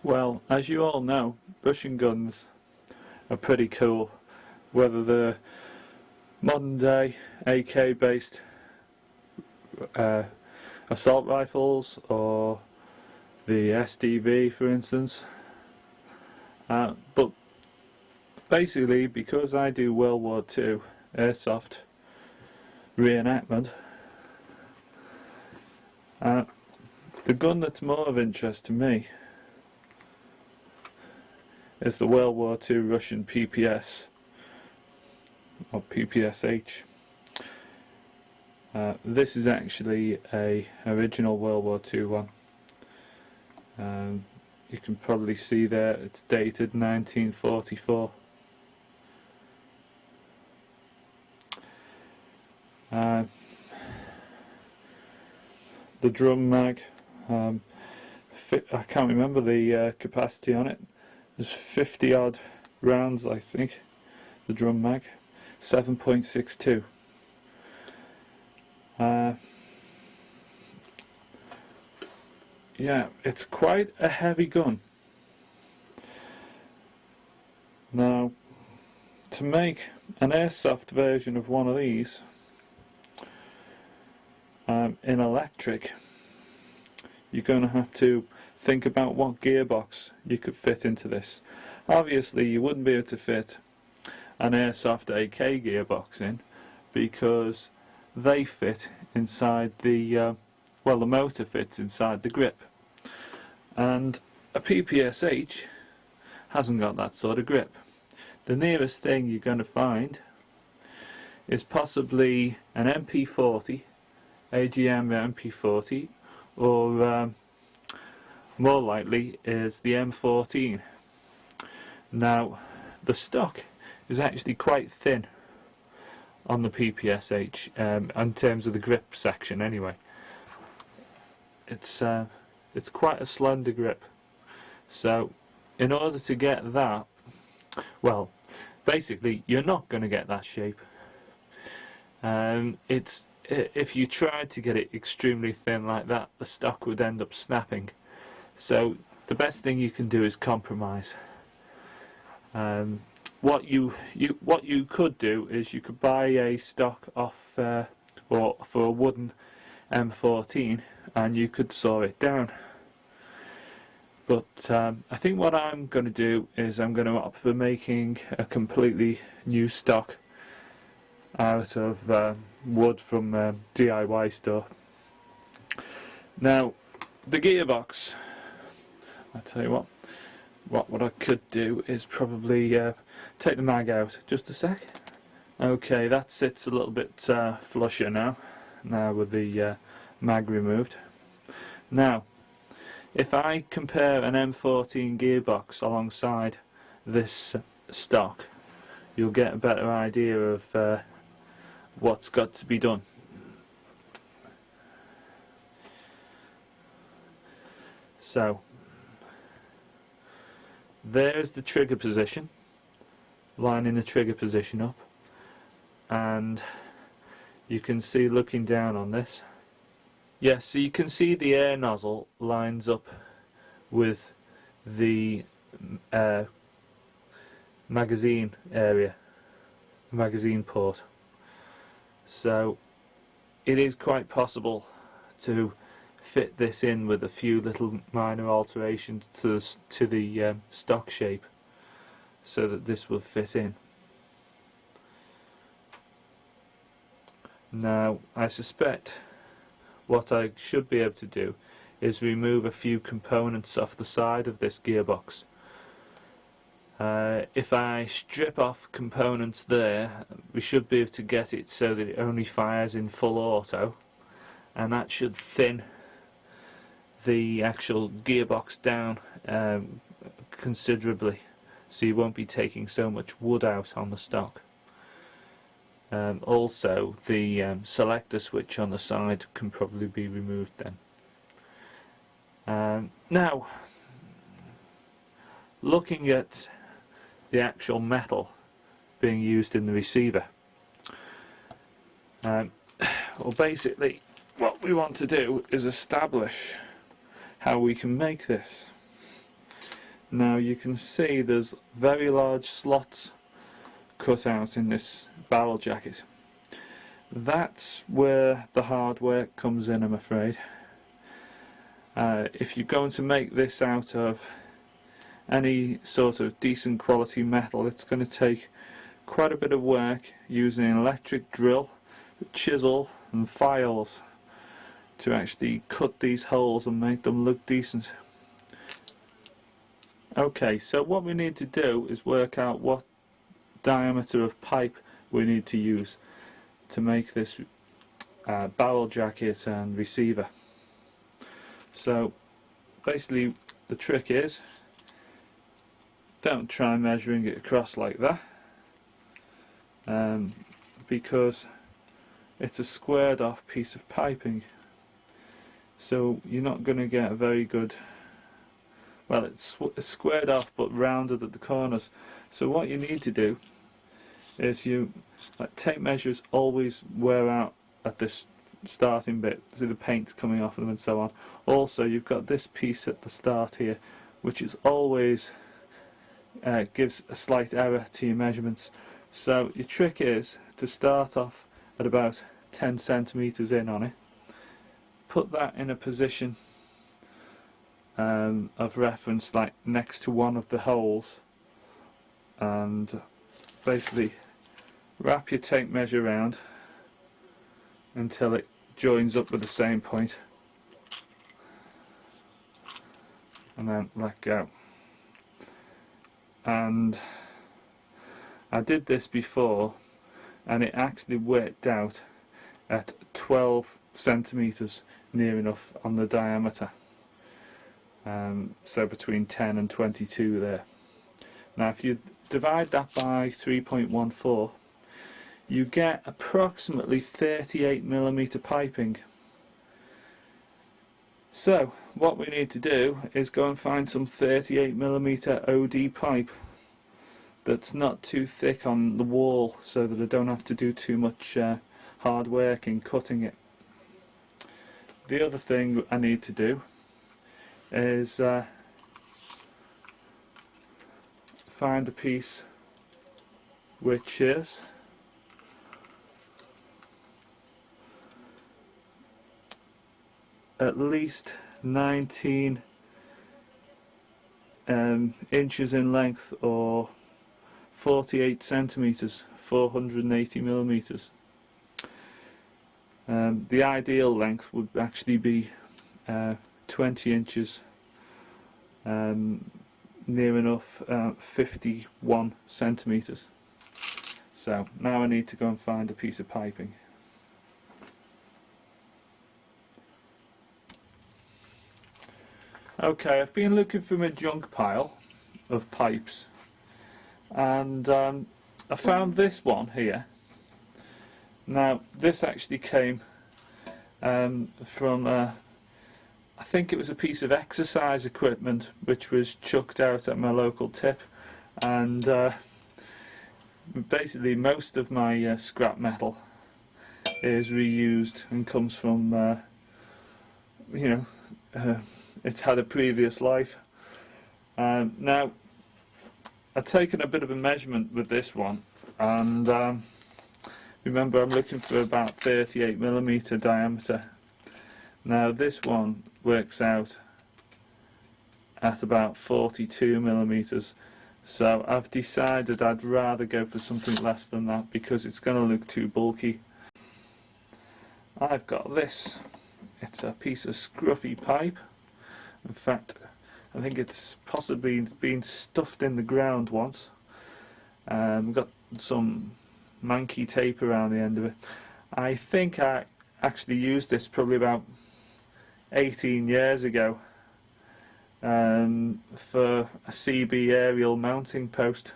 Well, as you all know, Russian guns are pretty cool, whether they're modern day AK based assault rifles or the SDV, for instance. But basically, because I do World War II Airsoft reenactment, the gun that's more of interest to me is the World War II Russian PPS or PPSH. This is actually a original World War II one. You can probably see there it's dated 1944. The drum mag, I can't remember the capacity on it. There's 50 odd rounds, I think. The drum mag, 7.62. Yeah, it's quite a heavy gun. Now, to make an airsoft version of one of these in electric, you're going to have to think about what gearbox you could fit into this. Obviously you wouldn't be able to fit an Airsoft AK gearbox in, because they fit inside the well, the motor fits inside the grip, and a PPSH hasn't got that sort of grip. The nearest thing you're going to find is possibly an MP40, AGM MP40, or more likely is the M14. Now, the stock is actually quite thin on the PPSH, in terms of the grip section anyway. It's quite a slender grip. So in order to get that, well, basically you're not going to get that shape. If you tried to get it extremely thin like that, the stock would end up snapping. So the best thing you can do is compromise. What you could do is you could buy a stock off or for a wooden M14, and you could saw it down. But I think what I'm going to do is I'm going to opt for making a completely new stock out of wood from a DIY store. Now, the gearbox, I tell you what I could do is probably take the mag out. Just a sec. Okay, that sits a little bit flusher now with the mag removed. Now, if I compare an M14 gearbox alongside this stock, you'll get a better idea of what's got to be done. So, there's the trigger position, lining the trigger position up, and you can see, looking down on this, yes, so you can see the air nozzle lines up with the magazine area, magazine port. So it is quite possible to fit this in with a few little minor alterations to the stock shape, so that this will fit in. Now, I suspect what I should be able to do is remove a few components off the side of this gearbox. If I strip off components there, we should be able to get it so that it only fires in full auto, and that should thin the actual gearbox down considerably, so you won't be taking so much wood out on the stock. Also, the selector switch on the side can probably be removed then. Now, looking at the actual metal being used in the receiver, well, basically what we want to do is establish how we can make this. Now you can see there's very large slots cut out in this barrel jacket. That's where the hard work comes in, I'm afraid. If you're going to make this out of any sort of decent quality metal, it's going to take quite a bit of work using an electric drill, chisel and files to actually cut these holes and make them look decent. Okay, so what we need to do is work out what diameter of pipe we need to use to make this barrel jacket and receiver. So basically the trick is, don't try measuring it across like that, because it's a squared off piece of piping, so you're not going to get a very good, well, it's squared off but rounded at the corners. So what you need to do is tape measures always wear out at this starting bit, so the paint's coming off them and so on. Also you've got this piece at the start here, which is always gives a slight error to your measurements. So your trick is to start off at about 10 centimeters in on it, put that in a position of reference, like next to one of the holes, and basically wrap your tape measure around until it joins up with the same point, and then let go. And I did this before and it actually worked out at 12 centimeters, near enough on the diameter, so between 10 and 22 there. Now if you divide that by 3.14, you get approximately 38mm piping. So what we need to do is go and find some 38mm OD pipe that's not too thick on the wall, so that I don't have to do too much hard work in cutting it. The other thing I need to do is find a piece which is at least 19 inches in length, or 48 centimeters, 480mm. The ideal length would actually be 20 inches, near enough 51 centimeters. So now I need to go and find a piece of piping. Okay, I've been looking for my junk pile of pipes, and I found this one here. Now this actually came from I think it was a piece of exercise equipment which was chucked out at my local tip, and basically most of my scrap metal is reused and comes from it's had a previous life. Now I've taken a bit of a measurement with this one, and remember I'm looking for about 38mm diameter. Now this one works out at about 42mm, so I've decided I'd rather go for something less than that because it's going to look too bulky. I've got this. It's a piece of scruffy pipe. In fact, I think it's possibly been stuffed in the ground once. Got some manky tape around the end of it. I think I actually used this probably about 18 years ago for a CB aerial mounting post.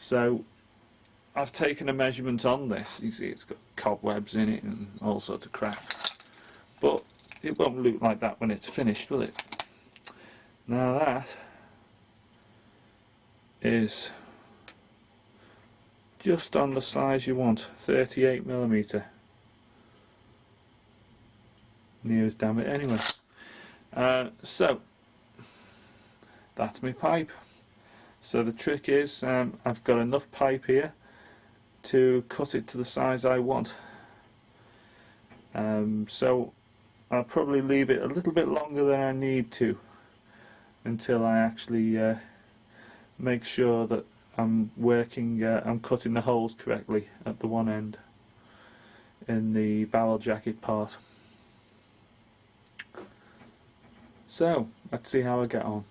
So I've taken a measurement on this. You see it's got cobwebs in it and all sorts of crap, but it won't look like that when it's finished, will it? Now that is just on the size you want, 38mm. Near as damn it anyway. So that's my pipe. So the trick is, I've got enough pipe here to cut it to the size I want. So I'll probably leave it a little bit longer than I need to until I actually make sure that I'm cutting the holes correctly at the one end in the barrel jacket part. So let's see how I get on.